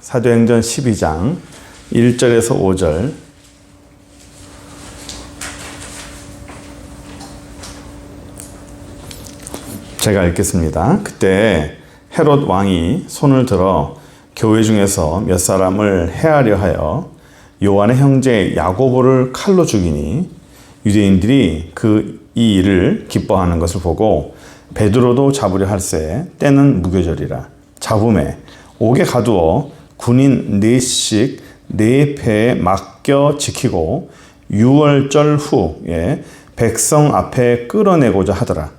사도행전 12장 1절에서 5절. 제가 읽겠습니다. 그때 헤롯 왕이 손을 들어 교회 중에서 몇 사람을 해하려 하여 요한의 형제 야고보를 칼로 죽이니 유대인들이 이 일을 기뻐하는 것을 보고 베드로도 잡으려 할새 때는 무교절이라. 잡음에 옥에 가두어 군인 4씩 4패에 맡겨 지키고 6월절 후에 백성 앞에 끌어내고자 하더라.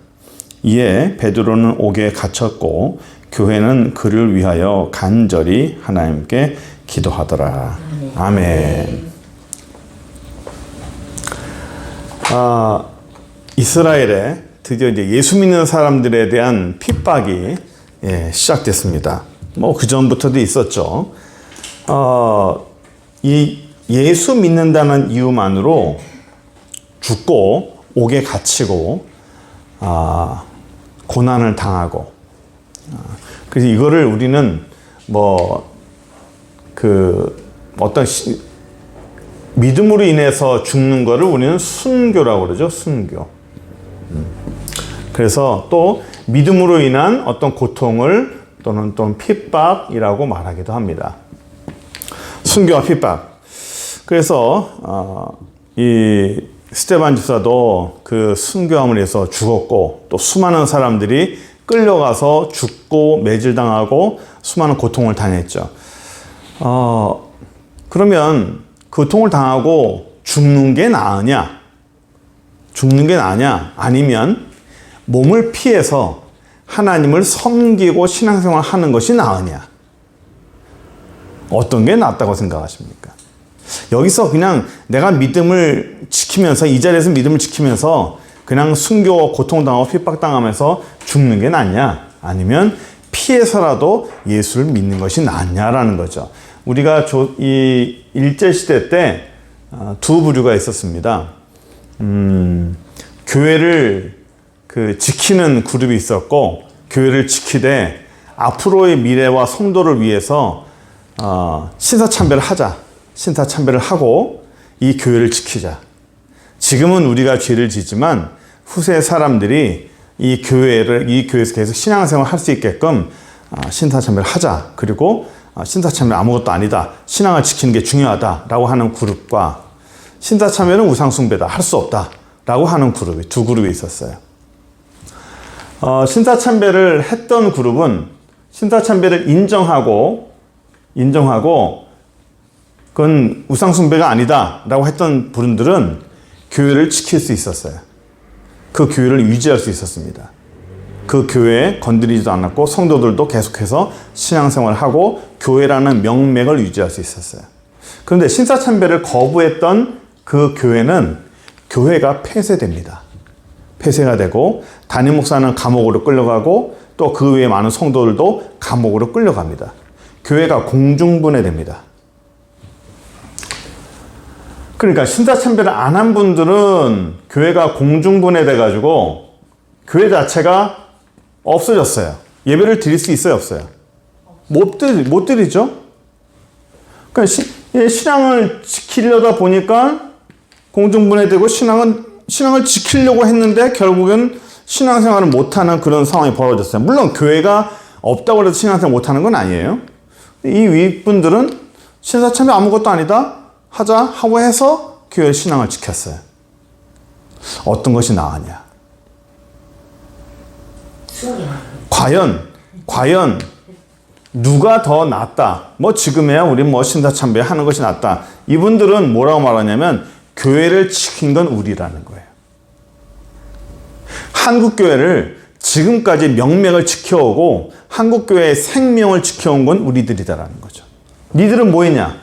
이에 베드로는 옥에 갇혔고 교회는 그를 위하여 간절히 하나님께 기도하더라. 아멘. 이스라엘에 드디어 이제 예수 믿는 사람들에 대한 핍박이 시작됐습니다. 그 전부터도 있었죠. 이 예수 믿는다는 이유만으로 죽고 옥에 갇히고 고난을 당하고, 그래서 이거를 우리는 어떤 믿음으로 인해서 죽는 거를 우리는 순교라고 그러죠. 순교. 그래서 또 믿음으로 인한 어떤 고통을 또는 핍박이라고 말하기도 합니다. 순교와 핍박. 그래서 이 스데반 집사도 그 순교함을 해서 죽었고, 또 수많은 사람들이 끌려가서 죽고 매질당하고 수많은 고통을 당했죠. 그러면 고통을 당하고 죽는 게 나으냐? 죽는 게 나으냐? 아니면 몸을 피해서 하나님을 섬기고 신앙생활 하는 것이 나으냐? 어떤 게 낫다고 생각하십니까? 여기서 그냥 내가 믿음을 지키면서, 이 자리에서 믿음을 지키면서 그냥 순교, 고통당하고 핍박당하면서 죽는 게 낫냐? 아니면 피해서라도 예수를 믿는 것이 낫냐라는 거죠. 우리가 이 일제시대 때 두 부류가 있었습니다. 교회를 지키는 그룹이 있었고, 교회를 지키되 앞으로의 미래와 성도를 위해서 신사참배를 하자. 신사참배를 하고 이 교회를 지키자. 지금은 우리가 죄를 짓지만 후세 사람들이 이 교회에서 계속 신앙생활 할 수 있게끔 신사참배를 하자. 그리고 신사참배는 아무것도 아니다. 신앙을 지키는 게 중요하다라고 하는 그룹과, 신사참배는 우상숭배다. 할 수 없다. 라고 하는 그룹이, 두 그룹이 있었어요. 신사참배를 했던 그룹은 신사참배를 인정하고 그건 우상숭배가 아니다 라고 했던 분들은 교회를 지킬 수 있었어요. 그 교회를 유지할 수 있었습니다. 그 교회에 건드리지도 않았고 성도들도 계속해서 신앙생활을 하고 교회라는 명맥을 유지할 수 있었어요. 그런데 신사참배를 거부했던 그 교회는 교회가 폐쇄됩니다. 폐쇄가 되고 담임 목사는 감옥으로 끌려가고 또 그 외에 많은 성도들도 감옥으로 끌려갑니다. 교회가 공중분해됩니다. 그러니까 신사참배를 안 한 분들은 교회가 공중분해돼 가지고 교회 자체가 없어졌어요. 예배를 드릴 수 있어요, 없어요? 못 드리죠. 그러니까 신앙을 지키려다 보니까 공중분해되고 신앙을 지키려고 했는데 결국엔 신앙생활을 못하는 그런 상황이 벌어졌어요. 물론 교회가 없다고 해서 신앙생활 못하는 건 아니에요. 이 윗분들은 신사참배 아무것도 아니다 하자 하고 해서 교회 신앙을 지켰어요. 어떤 것이 나으냐? 과연 누가 더 낫다? 지금에야 우리 신사참배 하는 것이 낫다. 이분들은 뭐라고 말하냐면 교회를 지킨 건 우리라는 거예요. 한국교회를 지금까지 명맥을 지켜오고 한국교회의 생명을 지켜온 건 우리들이다라는 거죠. 니들은 뭐 했냐?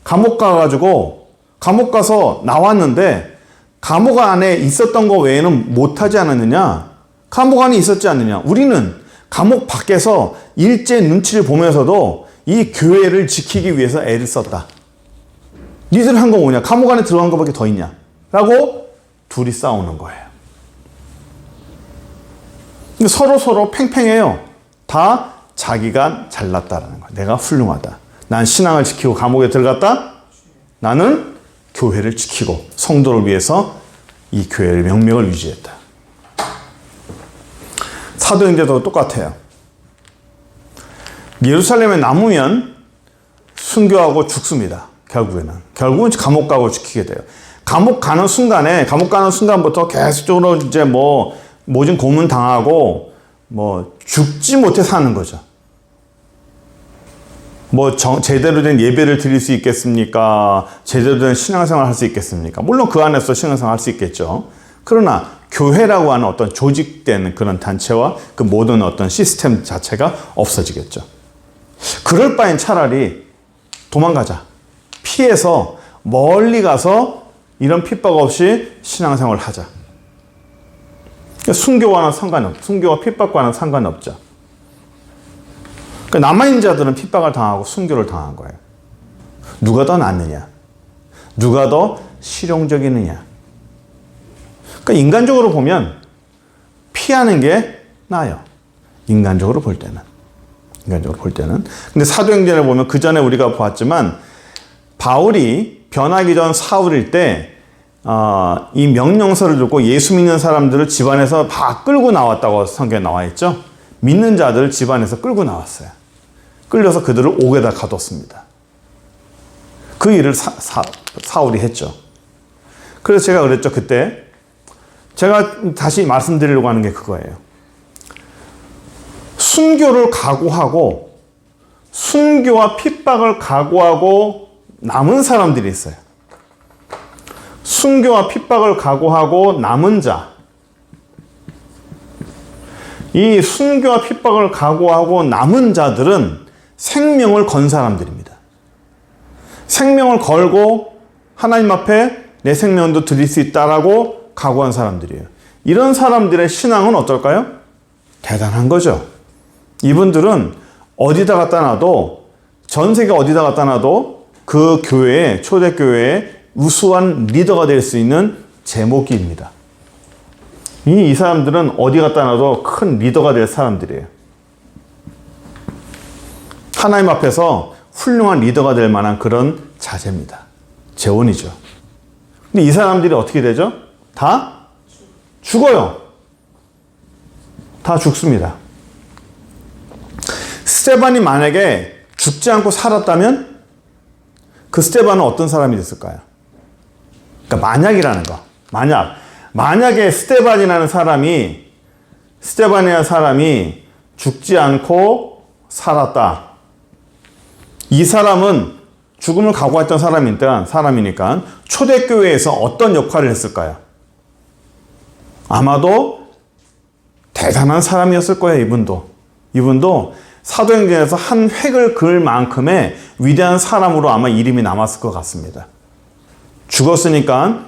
감옥 가서 나왔는데 감옥 안에 있었던 거 외에는 못하지 않았느냐? 감옥 안에 있었지 않느냐? 우리는 감옥 밖에서 일제 눈치를 보면서도 이 교회를 지키기 위해서 애를 썼다. 니들 한 거 뭐냐? 감옥 안에 들어간 것밖에 더 있냐? 라고 둘이 싸우는 거예요. 서로 팽팽해요. 다 자기가 잘났다라는 거예요. 내가 훌륭하다. 난 신앙을 지키고 감옥에 들어갔다. 나는 교회를 지키고 성도를 위해서 이 교회의 명맥을 유지했다. 사도행전도 똑같아요. 예루살렘에 남으면 순교하고 죽습니다. 결국은 감옥 가고 지키게 돼요. 감옥 가는 순간부터 계속적으로 이제 모진 고문 당하고 죽지 못해 사는 거죠. 제대로 된 예배를 드릴 수 있겠습니까? 제대로 된 신앙생활 할 수 있겠습니까? 물론 그 안에서 신앙생활 할 수 있겠죠. 그러나 교회라고 하는 어떤 조직된 그런 단체와 그 모든 어떤 시스템 자체가 없어지겠죠. 그럴 바엔 차라리 도망가자. 피해서 멀리 가서 이런 핍박 없이 신앙생활을 하자. 순교와 핍박과는 상관없죠. 남아있는 자들은 핍박을 당하고 순교를 당한 거예요. 누가 더 낫느냐? 누가 더 실용적이느냐? 인간적으로 보면 피하는 게 나아요. 인간적으로 볼 때는. 근데 사도행전을 보면 그 전에 우리가 보았지만 바울이 변하기 전 사울일 때 이 명령서를 듣고 예수 믿는 사람들을 집안에서 다 끌고 나왔다고 성경에 나와 있죠. 믿는 자들을 집안에서 끌고 나왔어요. 끌려서 그들을 옥에다 가뒀습니다. 그 일을 사울이 했죠. 그래서 제가 그랬죠. 그때 제가 다시 말씀드리려고 하는 게 그거예요. 순교를 각오하고 순교와 핍박을 각오하고 남은 사람들이 있어요. 순교와 핍박을 각오하고 남은 자. 이 순교와 핍박을 각오하고 남은 자들은 생명을 건 사람들입니다. 생명을 걸고 하나님 앞에 내 생명도 드릴 수 있다라고 각오한 사람들이에요. 이런 사람들의 신앙은 어떨까요? 대단한 거죠. 이분들은 어디다 갖다 놔도, 전 세계 어디다 갖다 놔도 그 교회에, 초대교회에 우수한 리더가 될 수 있는 제목입니다. 이 사람들은 어디 갖다 놔도 큰 리더가 될 사람들이에요. 하나님 앞에서 훌륭한 리더가 될 만한 그런 자제입니다. 재원이죠. 근데 이 사람들이 어떻게 되죠? 다 죽어요. 다 죽습니다. 스테반이 만약에 죽지 않고 살았다면 그 스테반은 어떤 사람이 됐을까요? 그러니까 만약이라는 거. 만약에 스테반이라는 사람이 죽지 않고 살았다. 이 사람은 죽음을 각오했던 사람이니까 초대교회에서 어떤 역할을 했을까요? 아마도 대단한 사람이었을 거예요. 이분도 사도행전에서 한 획을 그을 만큼의 위대한 사람으로 아마 이름이 남았을 것 같습니다. 죽었으니까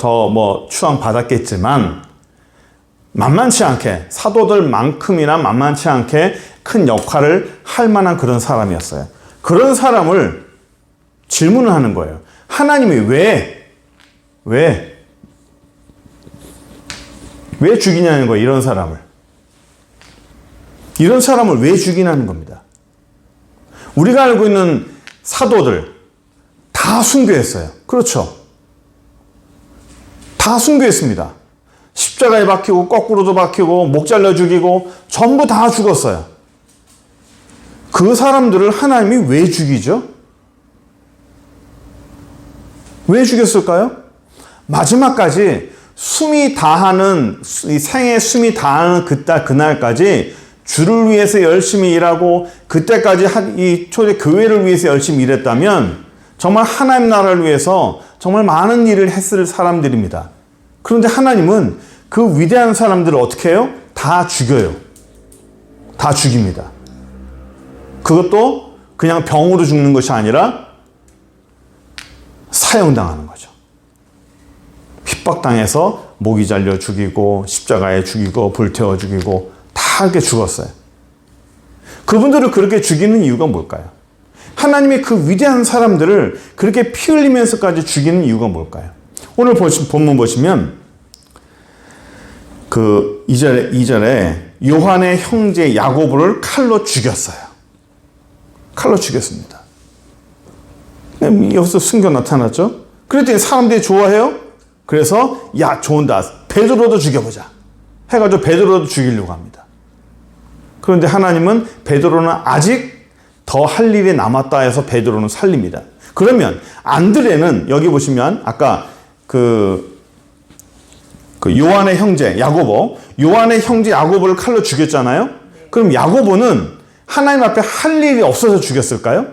더 추앙 받았겠지만 만만치 않게, 사도들만큼이나 만만치 않게 큰 역할을 할 만한 그런 사람이었어요. 그런 사람을 질문을 하는 거예요. 하나님이 왜 죽이냐는 거예요. 이런 사람을 왜 죽이냐는 겁니다. 우리가 알고 있는 사도들 다 순교했어요. 그렇죠? 다 순교했습니다. 십자가에 박히고 거꾸로도 박히고 목 잘라 죽이고 전부 다 죽었어요. 그 사람들을 하나님이 왜 죽이죠? 왜 죽였을까요? 마지막까지 이 생의 숨이 다하는 그날까지 주를 위해서 열심히 일하고 그때까지 이 초대 교회를 위해서 열심히 일했다면 정말 하나님 나라를 위해서 정말 많은 일을 했을 사람들입니다. 그런데 하나님은 그 위대한 사람들을 어떻게 해요? 다 죽여요. 다 죽입니다. 그것도 그냥 병으로 죽는 것이 아니라 사형당하는 거죠. 핍박당해서 목이 잘려 죽이고 십자가에 죽이고 불태워 죽이고 다 이렇게 죽었어요. 그분들을 그렇게 죽이는 이유가 뭘까요? 하나님의 그 위대한 사람들을 그렇게 피 흘리면서까지 죽이는 이유가 뭘까요? 오늘 본문 보시면 그 2절에 요한의 형제 야고보를 칼로 죽였어요. 칼로 죽였습니다. 여기서 순교 나타났죠. 그랬더니 사람들이 좋아해요. 그래서 야 좋은다, 베드로도 죽여보자 해가지고 베드로도 죽이려고 합니다. 그런데 하나님은 베드로는 아직 더 할 일이 남았다 해서 베드로는 살립니다. 그러면 안드레는 여기 보시면 아까 그 요한의 형제 야고보, 요한의 형제 야고보를 칼로 죽였잖아요. 그럼 야고보는 하나님 앞에 할 일이 없어서 죽였을까요?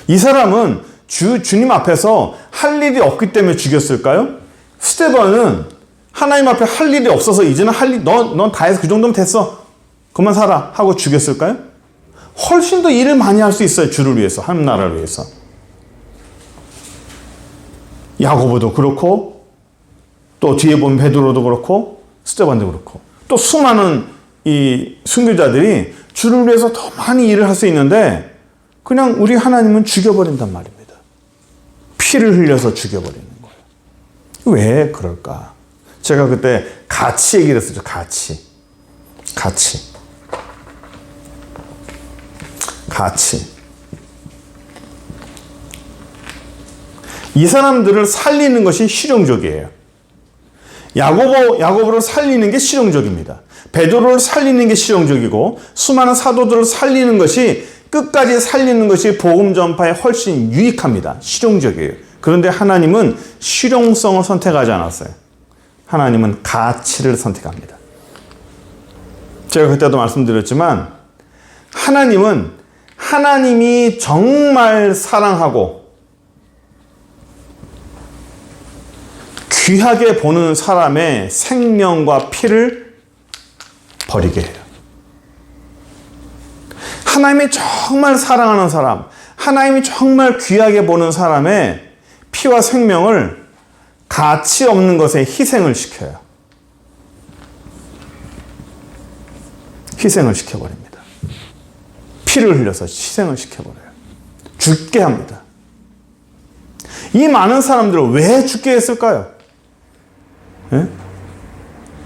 이 사람은 주님 앞에서 할 일이 없기 때문에 죽였을까요? 스데반은 하나님 앞에 할 일이 없어서 이제는 넌 다 해서 그 정도면 됐어, 그만 살아 하고 죽였을까요? 훨씬 더 일을 많이 할 수 있어요. 주를 위해서, 하나님 나라를 위해서. 야고보도 그렇고 또 뒤에 보면 베드로도 그렇고 스데반도 그렇고 또 수많은 이 순교자들이 주를 위해서 더 많이 일을 할 수 있는데 그냥 우리 하나님은 죽여버린단 말입니다. 피를 흘려서 죽여버리는 거예요. 왜 그럴까? 제가 그때 가치 얘기를 했었죠. 가치. 이 사람들을 살리는 것이 실용적이에요. 야고보를 살리는 게 실용적입니다. 베드로를 살리는 게 실용적이고 수많은 사도들을 살리는 것이, 끝까지 살리는 것이 복음 전파에 훨씬 유익합니다. 실용적이에요. 그런데 하나님은 실용성을 선택하지 않았어요. 하나님은 가치를 선택합니다. 제가 그때도 말씀드렸지만 하나님이 정말 사랑하고 귀하게 보는 사람의 생명과 피를 버리게 해요. 하나님이 정말 사랑하는 사람, 하나님이 정말 귀하게 보는 사람의 피와 생명을 가치 없는 것에 희생을 시켜요. 희생을 시켜버립니다. 피를 흘려서 희생을 시켜버려요. 죽게 합니다. 이 많은 사람들을 왜 죽게 했을까요? 예?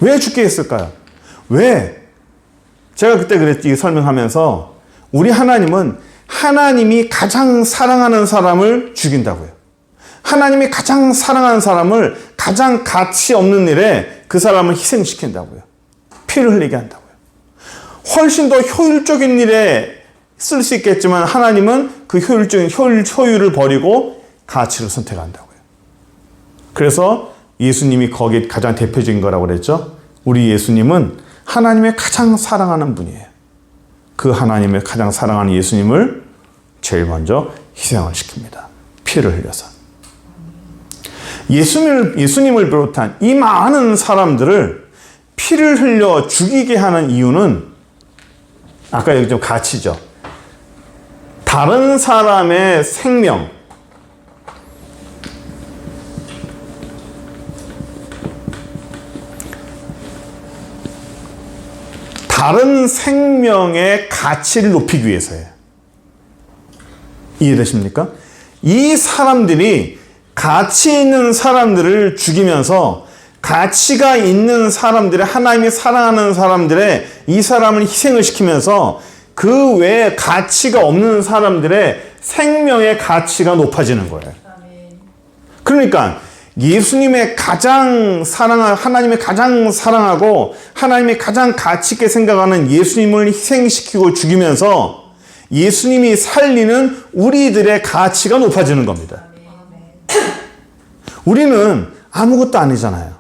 왜 죽게 했을까요? 왜? 제가 그때 그랬지, 설명하면서 우리 하나님은 하나님이 가장 사랑하는 사람을 죽인다고요. 하나님이 가장 사랑하는 사람을 가장 가치 없는 일에 그 사람을 희생시킨다고요. 피를 흘리게 한다고요. 훨씬 더 효율적인 일에 쓸 수 있겠지만 하나님은 그 효율을 버리고 가치를 선택한다고요. 그래서 예수님이 거기에 가장 대표적인 거라고 그랬죠. 우리 예수님은 하나님의 가장 사랑하는 분이에요. 그 하나님의 가장 사랑하는 예수님을 제일 먼저 희생을 시킵니다. 피를 흘려서. 예수님을 비롯한 이 많은 사람들을 피를 흘려 죽이게 하는 이유는 아까 여기 좀 가치죠. 다른 사람의 생명, 다른 생명의 가치를 높이기 위해서예요. 이해되십니까? 이 사람들이 가치 있는 사람들을 죽이면서 가치가 있는 사람들의, 하나님이 사랑하는 사람들의 이 사람을 희생을 시키면서 그 외에 가치가 없는 사람들의 생명의 가치가 높아지는 거예요. 그러니까 예수님의 가장 하나님의 가장 사랑하고 하나님이 가장 가치 있게 생각하는 예수님을 희생시키고 죽이면서 예수님이 살리는 우리들의 가치가 높아지는 겁니다. 우리는 아무것도 아니잖아요.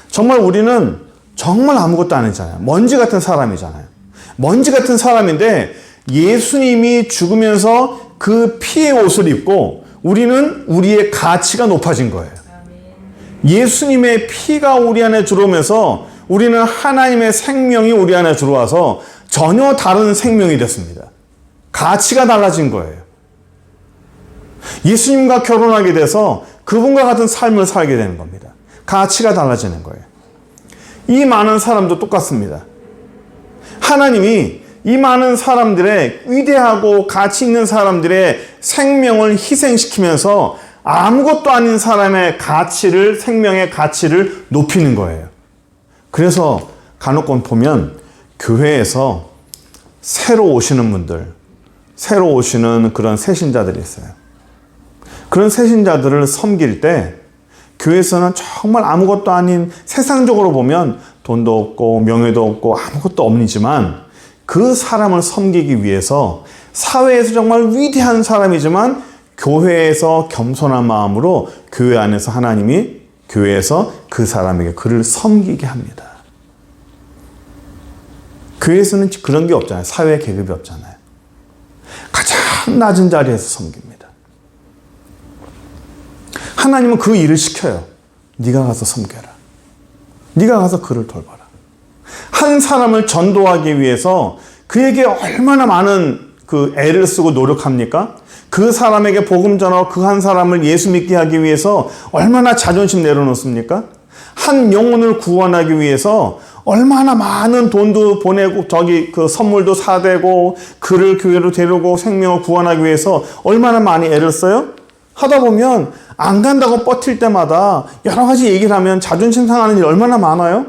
정말 우리는 정말 아무것도 아니잖아요. 먼지 같은 사람이잖아요. 먼지 같은 사람인데 예수님이 죽으면서 그 피의 옷을 입고 우리는 우리의 가치가 높아진 거예요. 예수님의 피가 우리 안에 들어오면서 우리는 하나님의 생명이 우리 안에 들어와서 전혀 다른 생명이 됐습니다. 가치가 달라진 거예요. 예수님과 결혼하게 돼서 그분과 같은 삶을 살게 되는 겁니다. 가치가 달라지는 거예요. 이 많은 사람도 똑같습니다. 하나님이 이 많은 사람들의 위대하고 가치 있는 사람들의 생명을 희생시키면서 아무것도 아닌 사람의 가치를, 생명의 가치를 높이는 거예요. 그래서 간혹 보면 교회에서 새로 오시는 분들, 새로 오시는 그런 새신자들이 있어요. 그런 새신자들을 섬길 때 교회에서는 정말 아무것도 아닌, 세상적으로 보면 돈도 없고 명예도 없고 아무것도 없지만 그 사람을 섬기기 위해서 사회에서 정말 위대한 사람이지만 교회에서 겸손한 마음으로 교회 안에서 하나님이 교회에서 그 사람에게 그를 섬기게 합니다. 교회에서는 그런 게 없잖아요. 사회 계급이 없잖아요. 가장 낮은 자리에서 섬깁니다. 하나님은 그 일을 시켜요. 네가 가서 섬겨라. 네가 가서 그를 돌봐라. 한 사람을 전도하기 위해서 그에게 얼마나 많은 애를 쓰고 노력합니까? 그 사람에게 복음 전하고 그 한 사람을 예수 믿게 하기 위해서 얼마나 자존심 내려놓습니까? 한 영혼을 구원하기 위해서 얼마나 많은 돈도 보내고 선물도 사대고 그를 교회로 데려오고 생명을 구원하기 위해서 얼마나 많이 애를 써요? 하다 보면 안 간다고 버틸 때마다 여러 가지 얘기를 하면 자존심 상하는 일이 얼마나 많아요?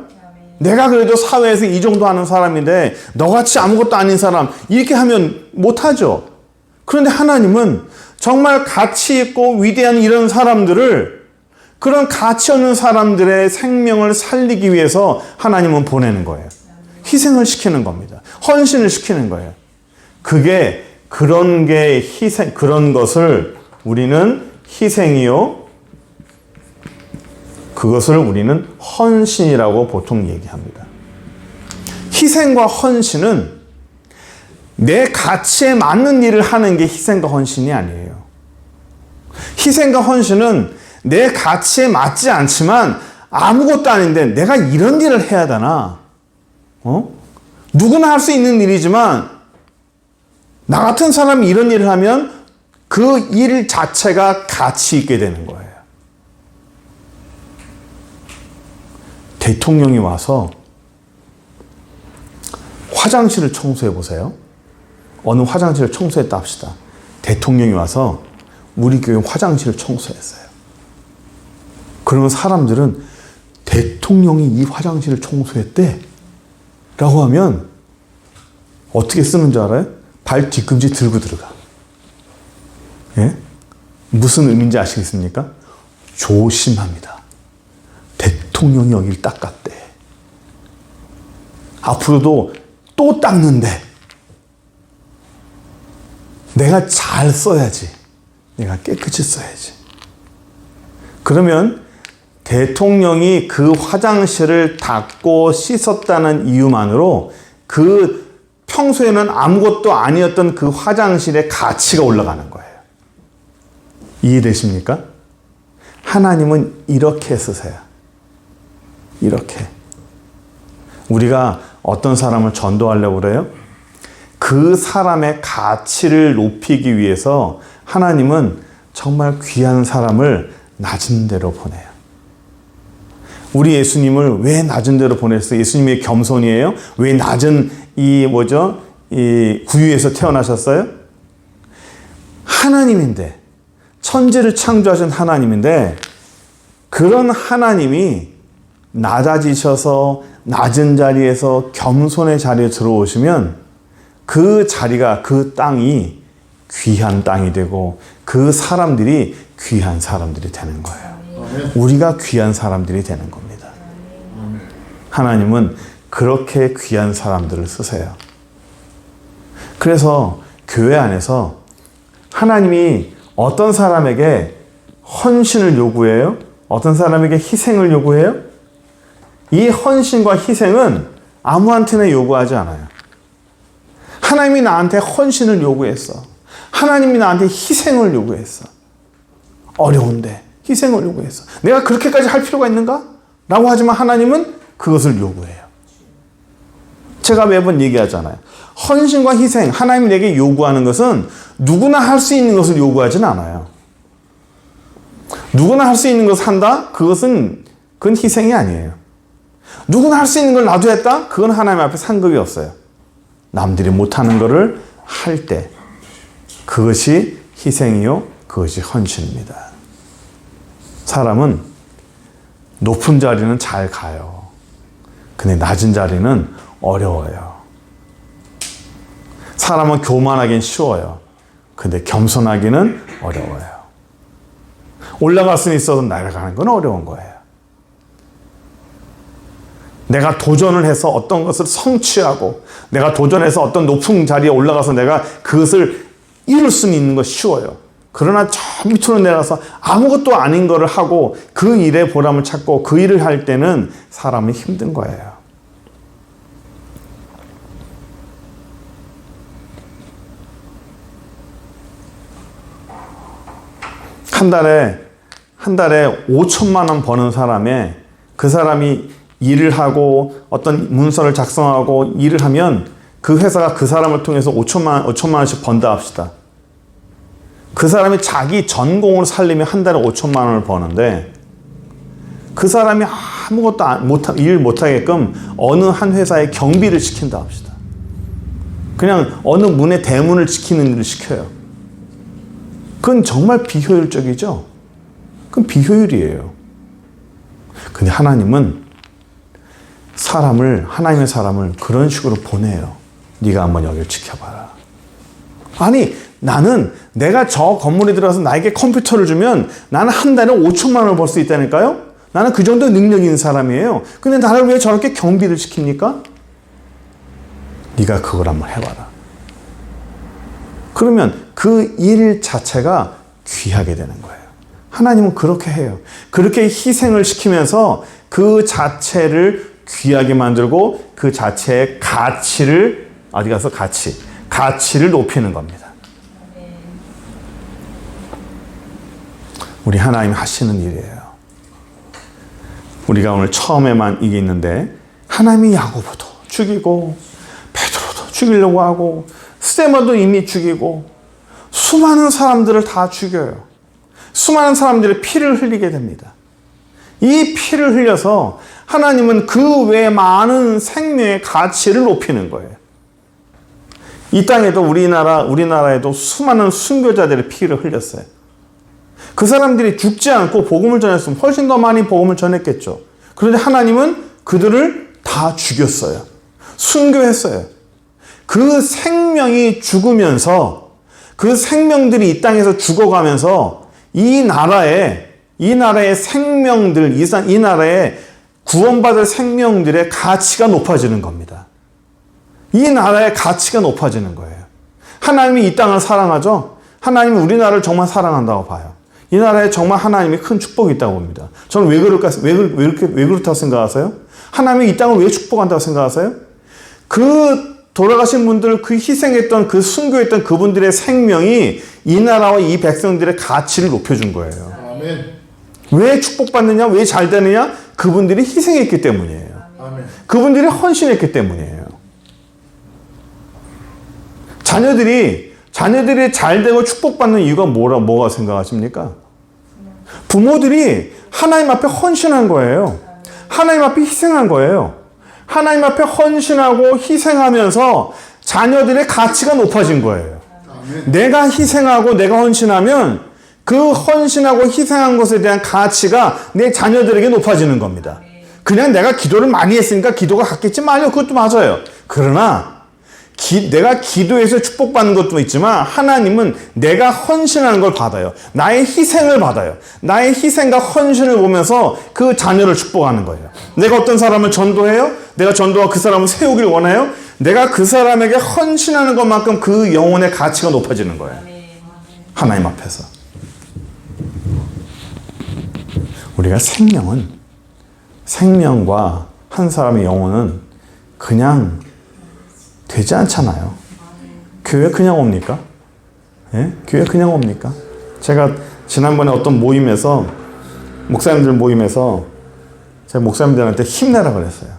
내가 그래도 사회에서 이 정도 하는 사람인데 너같이 아무것도 아닌 사람 이렇게 하면 못하죠. 그런데 하나님은 정말 가치 있고 위대한 이런 사람들을, 그런 가치 없는 사람들의 생명을 살리기 위해서 하나님은 보내는 거예요. 희생을 시키는 겁니다. 헌신을 시키는 거예요. 그런 것을 우리는 희생이요, 그것을 우리는 헌신이라고 보통 얘기합니다. 희생과 헌신은 내 가치에 맞는 일을 하는 게 희생과 헌신이 아니에요. 희생과 헌신은 내 가치에 맞지 않지만 아무것도 아닌데 내가 이런 일을 해야 되나? 누구나 할 수 있는 일이지만 나 같은 사람이 이런 일을 하면 그 일 자체가 가치 있게 되는 거예요. 대통령이 와서 화장실을 청소해 보세요. 어느 화장실을 청소했다 합시다. 대통령이 와서 우리 교회 화장실을 청소했어요. 그러면 사람들은 대통령이 이 화장실을 청소했대 라고 하면 어떻게 쓰는 줄 알아요? 발 뒤꿈치 들고 들어가. 예? 무슨 의미인지 아시겠습니까? 조심합니다. 대통령이 여기를 닦았대. 앞으로도 또 닦는데 내가 잘 써야지. 내가 깨끗이 써야지. 그러면 대통령이 그 화장실을 닦고 씻었다는 이유만으로 그 평소에는 아무것도 아니었던 그 화장실의 가치가 올라가는 거예요. 이해되십니까? 하나님은 이렇게 쓰세요. 이렇게. 우리가 어떤 사람을 전도하려고 그래요? 그 사람의 가치를 높이기 위해서 하나님은 정말 귀한 사람을 낮은 데로 보내요. 우리 예수님을 왜 낮은 데로 보냈어요? 예수님의 겸손이에요? 왜 낮은 이 구유에서 태어나셨어요? 하나님인데, 천지를 창조하신 하나님인데, 그런 하나님이 낮아지셔서 낮은 자리에서 겸손의 자리에 들어오시면 그 자리가, 그 땅이 귀한 땅이 되고 그 사람들이 귀한 사람들이 되는 거예요. 우리가 귀한 사람들이 되는 겁니다. 하나님은 그렇게 귀한 사람들을 쓰세요. 그래서 교회 안에서 하나님이 어떤 사람에게 헌신을 요구해요? 어떤 사람에게 희생을 요구해요? 이 헌신과 희생은 아무한테나 요구하지 않아요. 하나님이 나한테 헌신을 요구했어. 하나님이 나한테 희생을 요구했어. 어려운데 희생을 요구했어. 내가 그렇게까지 할 필요가 있는가? 라고 하지만 하나님은 그것을 요구해요. 제가 매번 얘기하잖아요. 헌신과 희생, 하나님이 내게 요구하는 것은 누구나 할 수 있는 것을 요구하진 않아요. 누구나 할 수 있는 것을 한다? 그건 희생이 아니에요. 누구나 할 수 있는 걸 나도 했다? 그건 하나님 앞에 상급이 없어요. 남들이 못하는 것을 할 때 그것이 희생이요, 그것이 헌신입니다. 사람은 높은 자리는 잘 가요. 근데 낮은 자리는 어려워요. 사람은 교만하긴 쉬워요. 근데 겸손하기는 어려워요. 올라갈 수는 있어도 날아가는 건 어려운 거예요. 내가 도전을 해서 어떤 것을 성취하고 내가 도전해서 어떤 높은 자리에 올라가서 내가 그것을 이룰 수는 있는 것이 쉬워요. 그러나 저 밑으로 내려가서 아무것도 아닌 거를 하고 그 일에 보람을 찾고 그 일을 할 때는 사람이 힘든 거예요. 한 달에 5천만 원 버는 사람에 그 사람이 일을 하고 어떤 문서를 작성하고 일을 하면 그 회사가 그 사람을 통해서 5천만 원씩 번다 합시다. 그 사람이 자기 전공을 살리면 한 달에 5천만 원을 버는데 그 사람이 아무것도 일 못하게끔 어느 한 회사에 경비를 시킨다 합시다. 그냥 어느 문의 대문을 지키는 일을 시켜요. 그건 정말 비효율적이죠? 그건 비효율이에요. 근데 하나님은 하나님의 사람을 그런 식으로 보내요. 네가 한번 여기를 지켜봐라. 아니, 나는 내가 저 건물에 들어가서 나에게 컴퓨터를 주면 나는 한 달에 5천만 원을 벌 수 있다니까요? 나는 그 정도 능력이 있는 사람이에요. 근데 나를 왜 저렇게 경비를 시킵니까? 네가 그걸 한번 해봐라. 그러면 그 일 자체가 귀하게 되는 거예요. 하나님은 그렇게 해요. 그렇게 희생을 시키면서 그 자체를 귀하게 만들고 그 자체의 가치를 어디 가서 가치를 높이는 겁니다. 우리 하나님이 하시는 일이에요. 우리가 오늘 처음에만 이게 있는데 하나님이 야고보도 죽이고 베드로도 죽이려고 하고 스데반도 이미 죽이고 수많은 사람들을 다 죽여요. 수많은 사람들의 피를 흘리게 됩니다. 이 피를 흘려서 하나님은 그 외 많은 생명의 가치를 높이는 거예요. 이 땅에도 우리나라에도 수많은 순교자들의 피를 흘렸어요. 그 사람들이 죽지 않고 복음을 전했으면 훨씬 더 많이 복음을 전했겠죠. 그런데 하나님은 그들을 다 죽였어요. 순교했어요. 그 생명이 죽으면서 그 생명들이 이 땅에서 죽어가면서 이 나라의 생명들, 이 나라의 구원받을 생명들의 가치가 높아지는 겁니다. 이 나라의 가치가 높아지는 거예요. 하나님이 이 땅을 사랑하죠? 하나님은 우리나라를 정말 사랑한다고 봐요. 이 나라에 정말 하나님이 큰 축복이 있다고 봅니다. 저는 왜 그렇다고 생각하세요? 하나님이 이 땅을 왜 축복한다고 생각하세요? 그 돌아가신 분들, 그 희생했던, 그 순교했던 그분들의 생명이 이 나라와 이 백성들의 가치를 높여준 거예요. 아멘. 왜 축복받느냐? 왜 잘 되느냐? 그분들이 희생했기 때문이에요. 아멘. 그분들이 헌신했기 때문이에요. 자녀들이 잘 되고 축복받는 이유가 뭐가 생각하십니까? 부모들이 하나님 앞에 헌신한 거예요. 하나님 앞에 희생한 거예요. 하나님 앞에 헌신하고 희생하면서 자녀들의 가치가 높아진 거예요. 아멘. 내가 희생하고 내가 헌신하면 그 헌신하고 희생한 것에 대한 가치가 내 자녀들에게 높아지는 겁니다. 그냥 내가 기도를 많이 했으니까 기도가 갔겠지 말이요. 그것도 맞아요. 그러나 내가 기도해서 축복받는 것도 있지만 하나님은 내가 헌신하는 걸 받아요. 나의 희생을 받아요. 나의 희생과 헌신을 보면서 그 자녀를 축복하는 거예요. 내가 어떤 사람을 전도해요? 내가 전도와 그 사람을 세우길 원해요? 내가 그 사람에게 헌신하는 것만큼 그 영혼의 가치가 높아지는 거예요. 하나님 앞에서. 우리가 생명과 한 사람의 영혼은 그냥 되지 않잖아요. 교회 그냥 옵니까? 예? 교회 그냥 옵니까? 제가 지난번에 어떤 모임에서, 목사님들 모임에서 제가 목사님들한테 힘내라 그랬어요.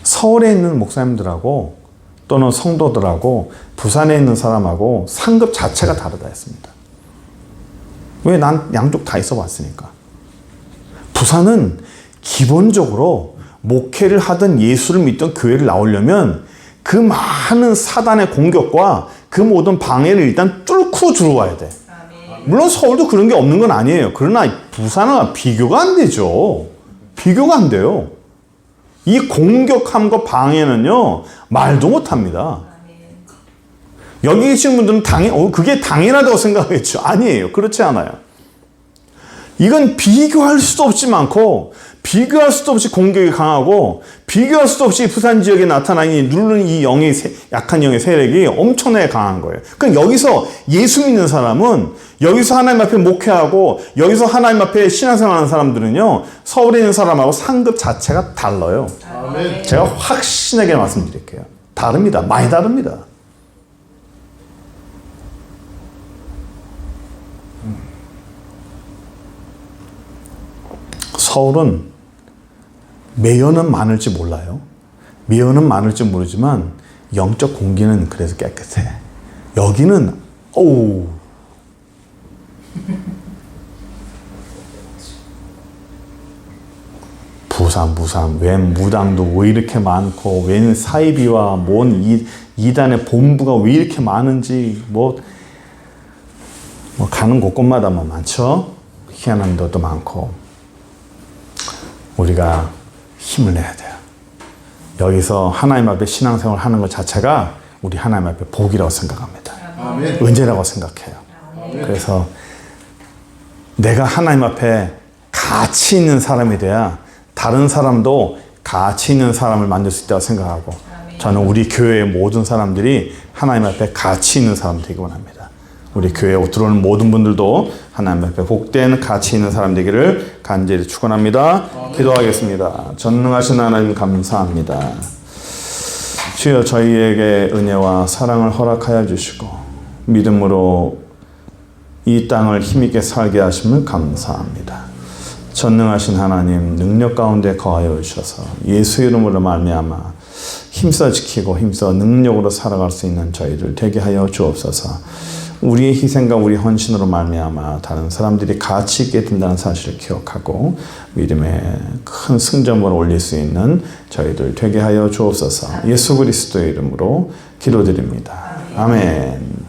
서울에 있는 목사님들하고 또는 성도들하고 부산에 있는 사람하고 상급 자체가 다르다 했습니다. 왜? 난 양쪽 다 있어 봤으니까. 부산은 기본적으로 목회를 하든 예수를 믿던 교회를 나오려면 그 많은 사단의 공격과 그 모든 방해를 일단 뚫고 들어와야 돼. 물론 서울도 그런 게 없는 건 아니에요. 그러나 부산은 비교가 안 되죠. 비교가 안 돼요. 이 공격함과 방해는요, 말도 못 합니다. 여기 계신 분들은 그게 당연하다고 생각하겠죠. 아니에요. 그렇지 않아요. 이건 비교할 수도 없이 많고, 비교할 수도 없이 공격이 강하고, 비교할 수도 없이 부산 지역에 나타나니 누르는 이 약한 영의 세력이 엄청나게 강한 거예요. 그럼 여기서 예수 믿는 사람은, 여기서 하나님 앞에 목회하고, 여기서 하나님 앞에 신앙생활하는 사람들은요, 서울에 있는 사람하고 상급 자체가 달라요. 아멘. 제가 확신하게 말씀드릴게요. 다릅니다. 많이 다릅니다. 서울은 매연은 많을지 몰라요. 매연은 많을지 모르지만 영적 공기는 그래서 깨끗해. 여기는 어우 부산 웬 무당도 왜 이렇게 많고 웬 사이비와 뭔 이단의 본부가 왜 이렇게 많은지 뭐 가는 곳곳마다 뭐 많죠. 희한한 데도 많고 우리가 힘을 내야 돼요. 여기서 하나님 앞에 신앙생활 하는 것 자체가 우리 하나님 앞에 복이라고 생각합니다. 아멘. 은혜라고 생각해요. 그래서 내가 하나님 앞에 가치 있는 사람이 돼야 다른 사람도 가치 있는 사람을 만들 수 있다고 생각하고 저는 우리 교회의 모든 사람들이 하나님 앞에 가치 있는 사람 되기 원합니다. 우리 교회에 들어오는 모든 분들도 하나님 앞에 복된 가치 있는 사람 되기를 간절히 축원합니다. 기도하겠습니다. 전능하신 하나님 감사합니다. 주여 저희에게 은혜와 사랑을 허락하여 주시고 믿음으로 이 땅을 힘있게 살게 하심을 감사합니다. 전능하신 하나님 능력 가운데 거하여 주셔서 예수 이름으로 말미암아 힘써 지키고 힘써 능력으로 살아갈 수 있는 저희들 되게 하여 주옵소서. 우리의 희생과 우리 헌신으로 말미암아 다른 사람들이 가치 있게 된다는 사실을 기억하고 믿음의 큰 승점을 올릴 수 있는 저희들 되게 하여 주옵소서. 예수 그리스도의 이름으로 기도드립니다. 아멘.